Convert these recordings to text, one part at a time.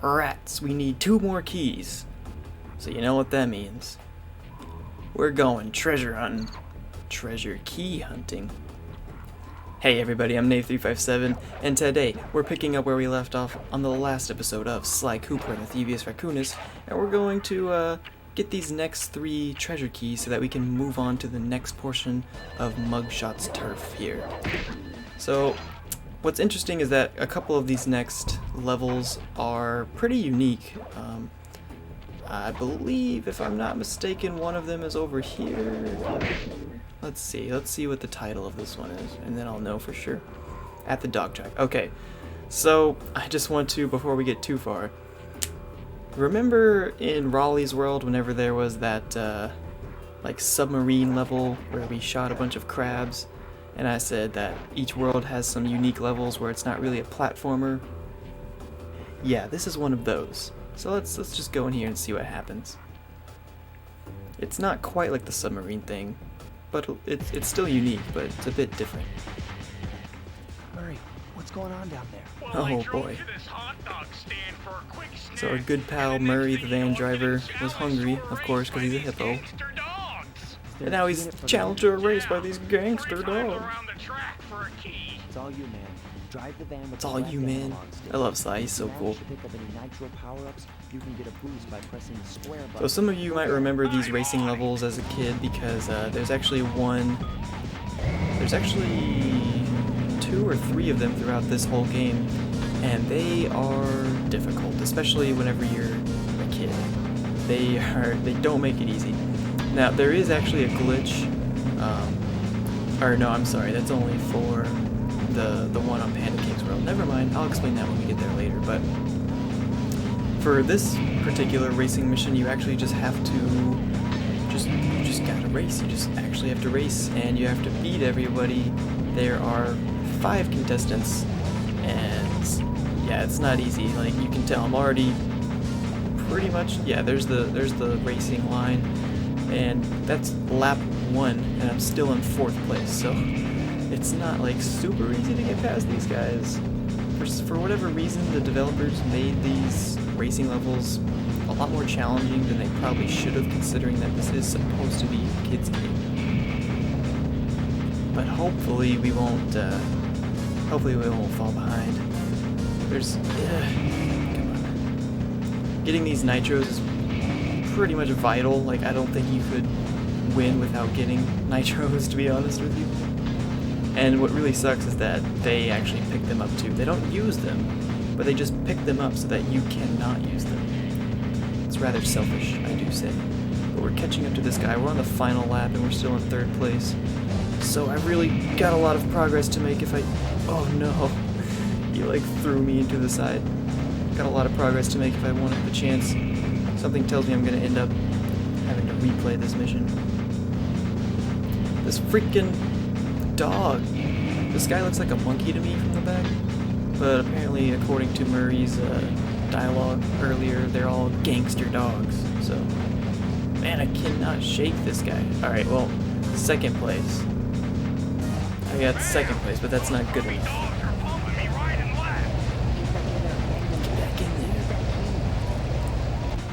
Rats, we need 2 more keys. So you know what that means. We're going treasure hunting. Treasure key hunting. Hey everybody, I'm Nate357, and today we're picking up where we left off on the last episode of Sly Cooper and the Thievius Raccoonus, and we're going to get these next 3 treasure keys so that we can move on to the next portion of Mugshot's turf here. So, what's interesting is that a couple of these next levels are pretty unique. I believe, if I'm not mistaken, one of them is over here. Let's see what the title of this one is, and then I'll know for sure. At the dog track. Okay, so I just want to, before we get too far, remember in Raleigh's World whenever there was that like submarine level where we shot a bunch of crabs, and I said that each world has some unique levels where it's not really a platformer? Yeah, this is one of those. So let's just go in here and see what happens. It's not quite like the submarine thing, but it's still unique, but it's a bit different. Murray, what's going on down there? Oh boy. So our good pal Murray, the van driver, was hungry, of course, because he's a hippo. And now he's challenged to a race by these gangster dogs. It's all you, man. Drive the van with It's all you, man. I love Sly, he's so cool. So some of you might remember these racing levels as a kid because there's actually 2 or 3 of them throughout this whole game, and they are difficult, especially whenever you're a kid. They don't make it easy. Now there is actually a glitch, or no, I'm sorry, that's only for the one on Panda King's World. Never mind, I'll explain that when we get there later. But for this particular racing mission, you actually just have to you just gotta race. You just actually have to race, and you have to beat everybody. There are 5 contestants, and yeah, it's not easy. Like you can tell, I'm already pretty much, yeah. There's the racing line, and that's lap 1, and I'm still in 4th place. So it's not like super easy to get past these guys. For whatever reason, the developers made these racing levels a lot more challenging than they probably should have, considering that this is supposed to be a kids game. But hopefully we won't fall behind. There's come on. Getting these nitros is pretty much vital. Like I don't think you could win without getting nitros, to be honest with you. And what really sucks is that they actually pick them up too. They don't use them, but they just pick them up so that you cannot use them. It's rather selfish, I do say. But we're catching up to this guy. We're on the final lap and we're still in 3rd place. So I've really got a lot of progress to make if I... Oh no. He like threw me into the side. Got a lot of progress to make if I wanted the chance. Something tells me I'm going to end up having to replay this mission. This freaking dog. This guy looks like a monkey to me from the back, but apparently, according to Murray's dialogue earlier, they're all gangster dogs. So, man, I cannot shake this guy. Alright, well, 2nd place. I got 2nd place, but that's not good enough. Get back in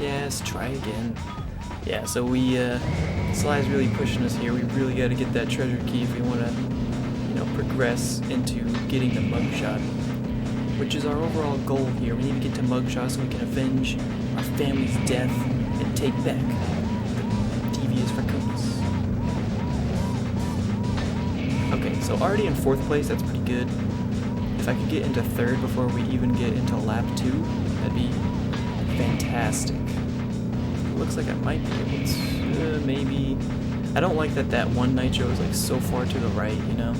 there. Yes, try again. Yeah, so Sly's really pushing us here. We really got to get that treasure key if we want to, progress into getting the mugshot, which is our overall goal here. We need to get to mugshot so we can avenge our family's death and take back the Thievius Raccoonus. Okay, so already in 4th place, that's pretty good. If I could get into 3rd before we even get into lap 2, that'd be fantastic. Looks like I might be able to, maybe. I don't like that one nitro is like so far to the right, you know?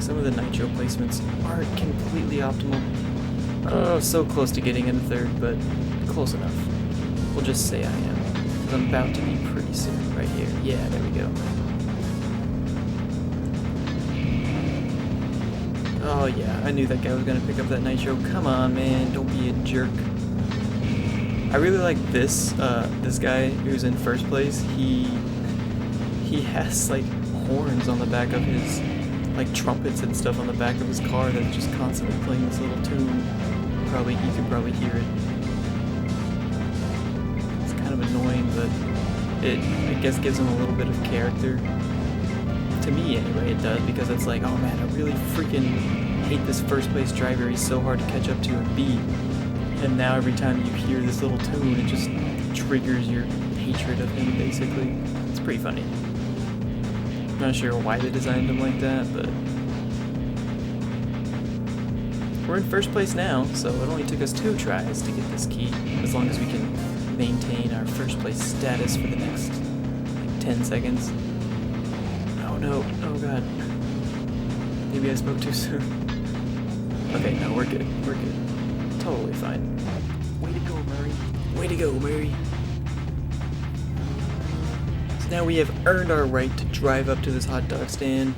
Some of the nitro placements aren't completely optimal. Oh, so close to getting into 3rd, but close enough. We'll just say I am, because I'm about to be pretty soon, right here. Yeah, there we go. Oh yeah, I knew that guy was gonna pick up that nitro. Come on, man, don't be a jerk. I really like this guy who's in 1st place. He has like horns on the back of his, like trumpets and stuff on the back of his car that's just constantly playing this little tune. you could probably hear it. It's kind of annoying, but it, I guess, gives him a little bit of character. To me, anyway, it does, because it's like, oh man, I really freaking hate this first place driver. He's so hard to catch up to and beat. And now every time you hear this little tune, it just triggers your hatred of him, basically. It's pretty funny. I'm not sure why they designed him like that, but we're in first place now, so it only took us 2 tries to get this key, as long as we can maintain our first place status for the next like 10 seconds. Oh no, oh god. Maybe I spoke too soon. Okay, no, we're good, we're good. Totally fine. Way to go, Murray. Way to go, Murray. So now we have earned our right to drive up to this hot dog stand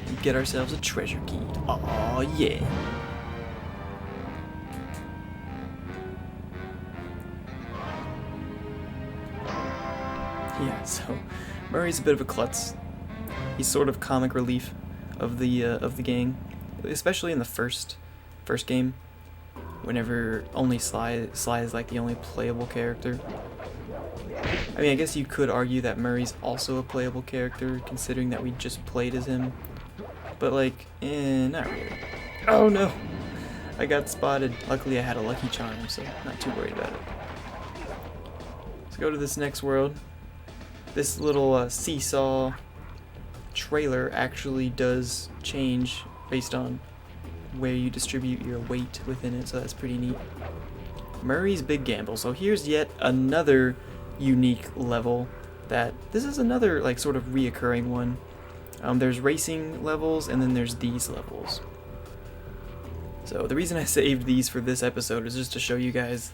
and get ourselves a treasure key. Aw, yeah. Yeah, so Murray's a bit of a klutz. He's sort of comic relief of the gang, especially in the first game, whenever only Sly is like the only playable character. I mean, I guess you could argue that Murray's also a playable character, considering that we just played as him, but like, not really. Oh no, I got spotted. Luckily, I had a lucky charm, so not too worried about it. Let's go to this next world. This little seesaw trailer actually does change based on where you distribute your weight within it, so that's pretty neat. Murray's Big Gamble. So here's yet another unique level that this is another like sort of reoccurring one. There's racing levels and then there's these levels. So the reason I saved these for this episode is just to show you guys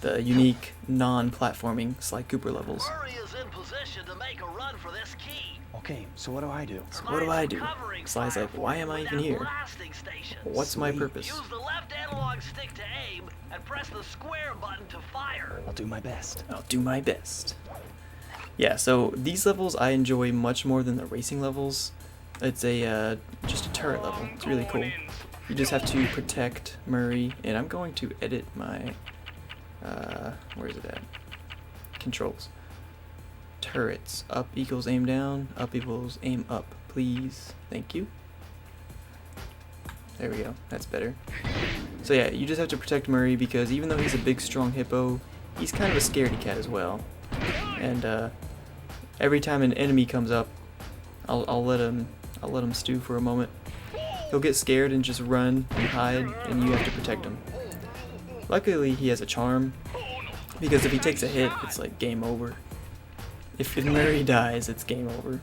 the unique non-platforming Sly Cooper levels. Murray is in position to make a run for this key. Okay, so what do I do? So what do I do? Sly's like, why am I even here? What's my purpose? Use the left analog stick to aim and press the square button to fire. I'll do my best. I'll do my best. Yeah, so these levels I enjoy much more than the racing levels. It's a just a turret level. It's really cool. You just have to protect Murray, and I'm going to edit my where is it at? Controls. Turrets. Up equals aim down. Up equals aim up. Please. Thank you. There we go. That's better. So yeah, you just have to protect Murray because even though he's a big, strong hippo, he's kind of a scaredy cat as well. And every time an enemy comes up, I'll let him stew for a moment. He'll get scared and just run and hide, and you have to protect him. Luckily, he has a charm, because if he takes a hit, it's like game over. If Murray dies, it's game over.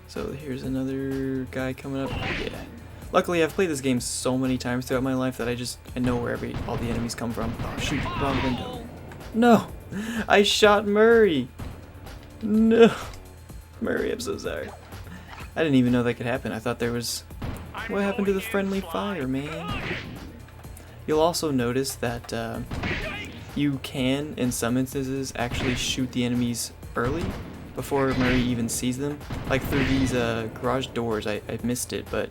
So here's another guy coming up. Yeah. Luckily, I've played this game so many times throughout my life that I know where all the enemies come from. Oh shoot, wrong window. No! I shot Murray! No! Murray, I'm so sorry. I didn't even know that could happen. I thought there was... What happened to the friendly fire, man? You'll also notice that you can, in some instances, actually shoot the enemies early before Murray even sees them. Like through these garage doors, I missed it, but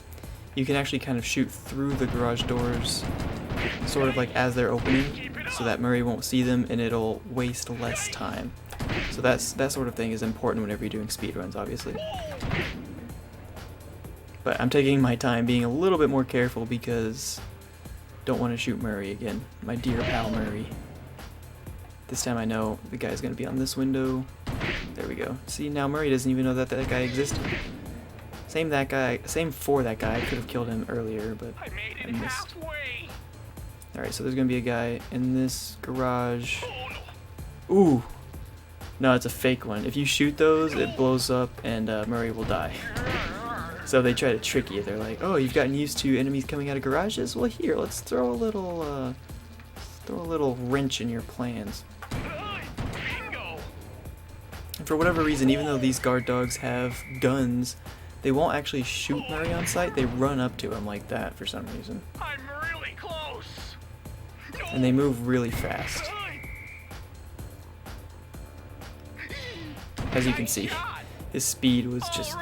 you can actually kind of shoot through the garage doors sort of like as they're opening so that Murray won't see them and it'll waste less time. So that sort of thing is important whenever you're doing speedruns, obviously. But I'm taking my time being a little bit more careful because don't want to shoot Murray again. My dear pal Murray. This time I know the guy's going to be on this window. There we go. See, now Murray doesn't even know that that guy existed. Same for that guy. I could have killed him earlier, but I missed. Alright, so there's going to be a guy in this garage. Ooh. No, it's a fake one. If you shoot those, it blows up and Murray will die. So they try to trick you. They're like, oh, you've gotten used to enemies coming out of garages? Well, here, let's throw a little wrench in your plans. And for whatever reason, even though these guard dogs have guns, they won't actually shoot Murray on sight. They run up to him like that for some reason. I'm really close. And they move really fast. As you can see, his speed was just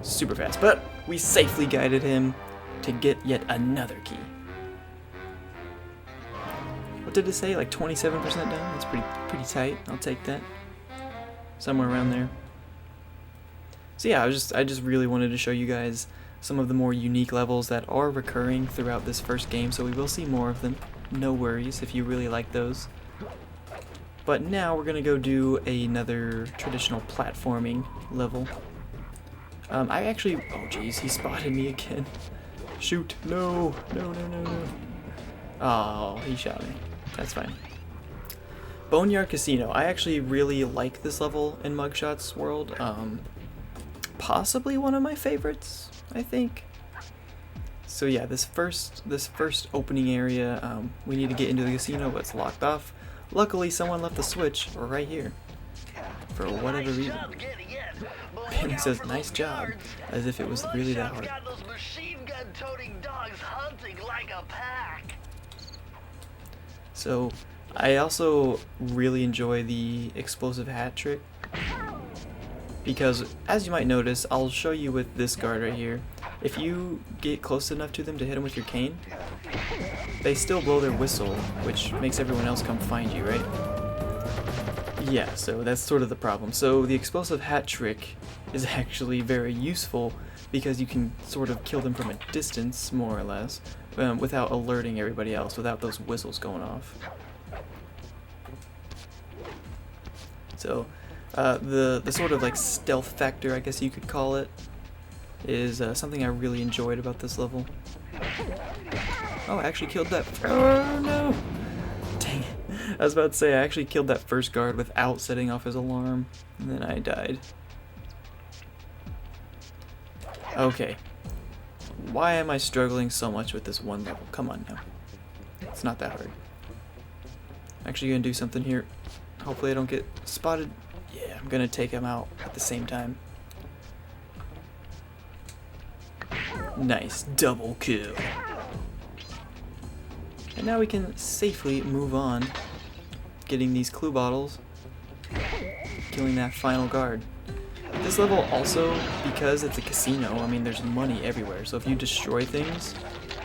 super fast. But we safely guided him to get yet another key. What did it say? Like 27% down? That's pretty tight. I'll take that. Somewhere around there. So yeah, I just really wanted to show you guys some of the more unique levels that are recurring throughout this first game, so we will see more of them. No worries if you really like those. But now we're gonna go do another traditional platforming level. I actually, oh geez, he spotted me again. Shoot, no. Oh, he shot me. That's fine. Boneyard Casino. I actually really like this level in Mugshot's world. Possibly one of my favorites, I think. So yeah, this first opening area, we need to get into the casino, but it's locked off. Luckily, someone left the switch right here for whatever reason. And he says, "Nice job," as if it was really that hard. Got those machine gun toting dogs hunting like a pack. So I also really enjoy the explosive hat trick, because as you might notice, I'll show you with this guard right here, if you get close enough to them to hit them with your cane, they still blow their whistle, which makes everyone else come find you, right? Yeah, so that's sort of the problem. So the explosive hat trick is actually very useful because you can sort of kill them from a distance, more or less, without alerting everybody else, without those whistles going off. So the sort of like stealth factor, I guess you could call it, is something I really enjoyed about this level. Oh, I actually killed that. Oh no! Dang it. I was about to say, I actually killed that first guard without setting off his alarm, and then I died. Okay. Why am I struggling so much with this one level? Come on now. It's not that hard. Actually gonna do something here. Hopefully I don't get spotted. Yeah, I'm gonna take him out at the same time. Nice, double kill. And now we can safely move on, getting these clue bottles, killing that final guard. This level also, because it's a casino, I mean there's money everywhere, so if you destroy things,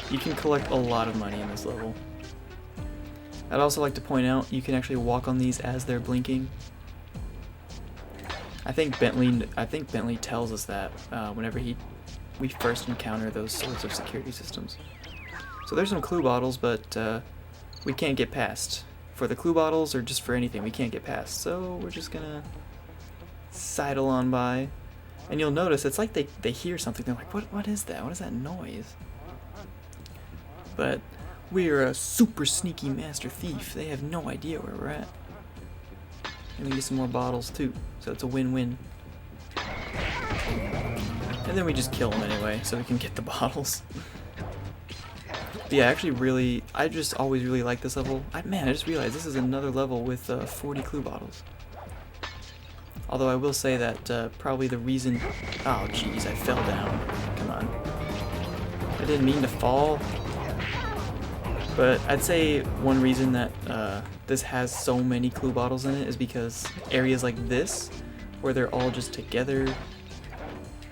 you can collect a lot of money in this level. I'd also like to point out, you can actually walk on these as they're blinking. I think Bentley tells us that whenever we first encounter those sorts of security systems. So there's some clue bottles, but we can't get past. For the clue bottles, or just for anything, we can't get past. So we're just gonna sidle on by. And you'll notice, it's like they hear something. They're like, what is that? What is that noise? But we're a super sneaky master thief. They have no idea where we're at. And we get some more bottles too, so it's a win-win. And then we just kill them anyway, so we can get the bottles. But yeah, actually I just always really like this level. Man, I just realized this is another level with 40 clue bottles. Although I will say that probably the reason... Oh jeez, I fell down. Come on. I didn't mean to fall. But I'd say one reason that this has so many clue bottles in it is because areas like this, where they're all just together,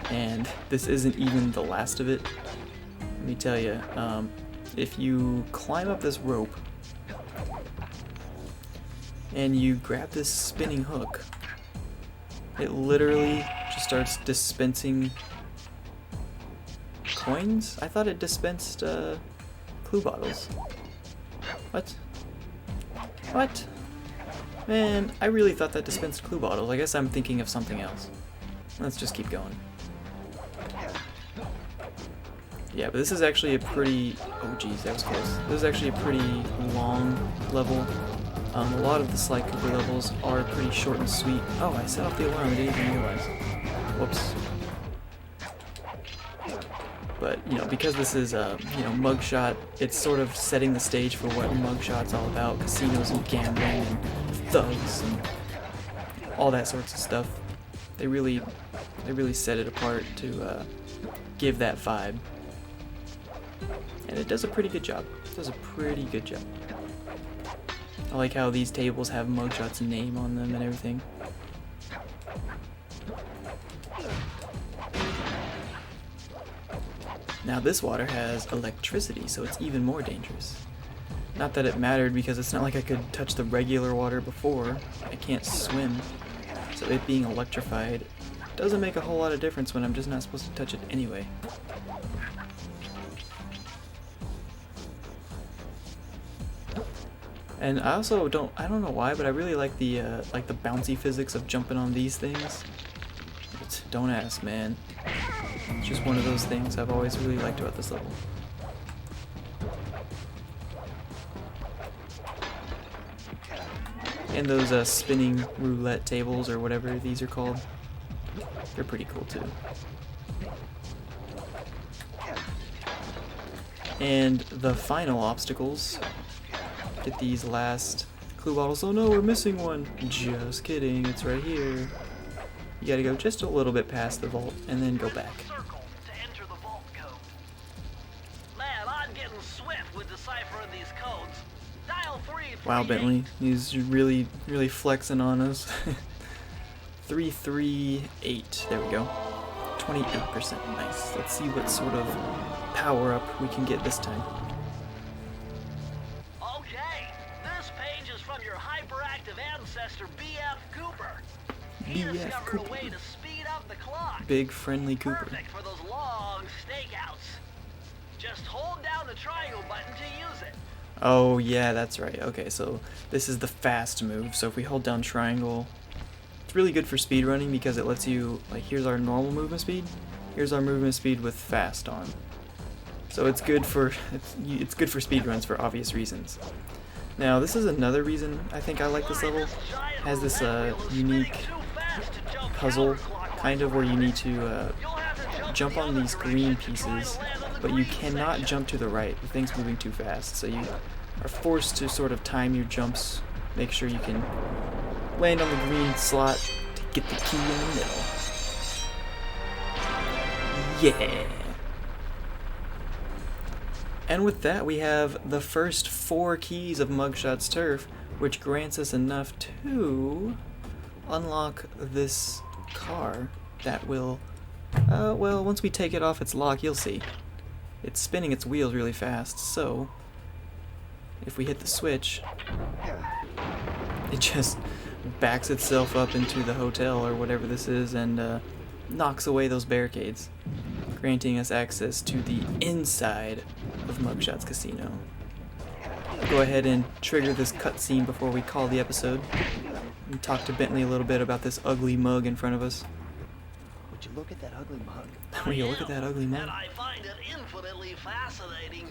and this isn't even the last of it. Let me tell you, if you climb up this rope and you grab this spinning hook, it literally just starts dispensing coins? I thought it dispensed clue bottles. What? What? Man, I really thought that dispensed clue bottles. I guess I'm thinking of something else. Let's just keep going. Yeah, but this is actually a pretty... Oh geez, that was close. This is actually a pretty long level. A lot of the Sly Cooper levels are pretty short and sweet. Oh, I set off the alarm, I didn't even realize. Whoops. But, you know, because this is, Mugshot, it's sort of setting the stage for what Mugshot's all about. Casinos and gambling and thugs and all that sorts of stuff. They really set it apart to give that vibe. And it does a pretty good job. It does a pretty good job. I like how these tables have Mugshot's name on them and everything. Now this water has electricity, so it's even more dangerous. Not that it mattered, because it's not like I could touch the regular water before. I can't swim, so it being electrified doesn't make a whole lot of difference when I'm just not supposed to touch it anyway. And I also I don't know why, but I really like the bouncy physics of jumping on these things. But don't ask, man. It's just one of those things I've always really liked about this level. And those spinning roulette tables, or whatever these are called, they're pretty cool too. And the final obstacles. Get these last clue bottles. Oh no, we're missing one. Just kidding, it's right here. You gotta go just a little bit past the vault and then go back. Circle to enter the vault code. Man, I'm getting swift with deciphering these codes. Dial 338. Wow, Bentley, he's really flexing on us. 338. There we go. 28%. Nice. Let's see what sort of power up we can get this time. Okay, this page is from your hyperactive ancestor, B.F. Cooper. He B.F. discovered a way Cooper. to speed up the clock. Big friendly Cooper. Perfect for those long stakeouts. Just hold down the triangle button to use it. Oh yeah, that's right. Okay, so this is the fast move. So if we hold down triangle, it's really good for speedrunning because it lets you, like, here's our normal movement speed, here's our movement speed with fast on. So it's good for it's good for speedruns for obvious reasons. Now this is another reason I think I like this level. It has this unique puzzle kind of where you need to jump on these green pieces, but you cannot jump to the right. The thing's moving too fast, so you are forced to sort of time your jumps, make sure you can land on the green slot to get the key in the middle. Yeah! And with that, we have the first 4 keys of Mugshot's Turf, which grants us enough to unlock this car that will, well, once we take it off its lock, you'll see. It's spinning its wheels really fast, so if we hit the switch, it just backs itself up into the hotel or whatever this is and knocks away those barricades, granting us access to the inside of Mugshot's Casino. Go ahead and trigger this cutscene before we call the episode and talk to Bentley a little bit about this ugly mug in front of us. Would you look at that ugly mug? Will you look at that ugly mug? And I find it infinitely fascinating.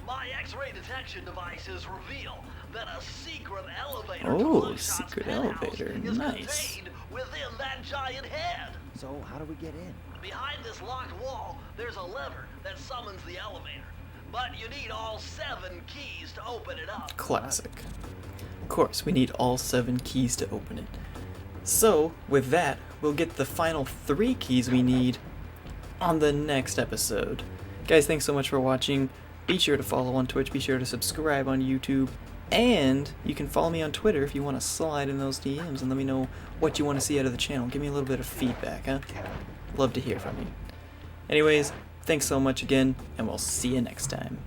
My X-ray detection devices reveal that a secret elevator to Oh, Mugshot's secret penthouse elevator, is nice. contained within that giant head. So how do we get in? Behind this locked wall, there's a lever that summons the elevator. But you need all 7 keys to open it up. Classic. Of course, we need all 7 keys to open it. So, with that, we'll get the final 3 keys we need on the next episode. Guys, thanks so much for watching. Be sure to follow on Twitch, be sure to subscribe on YouTube, and you can follow me on Twitter if you want to slide in those DMs and let me know what you want to see out of the channel. Give me a little bit of feedback, huh? Love to hear from you. Anyways, thanks so much again, and we'll see you next time.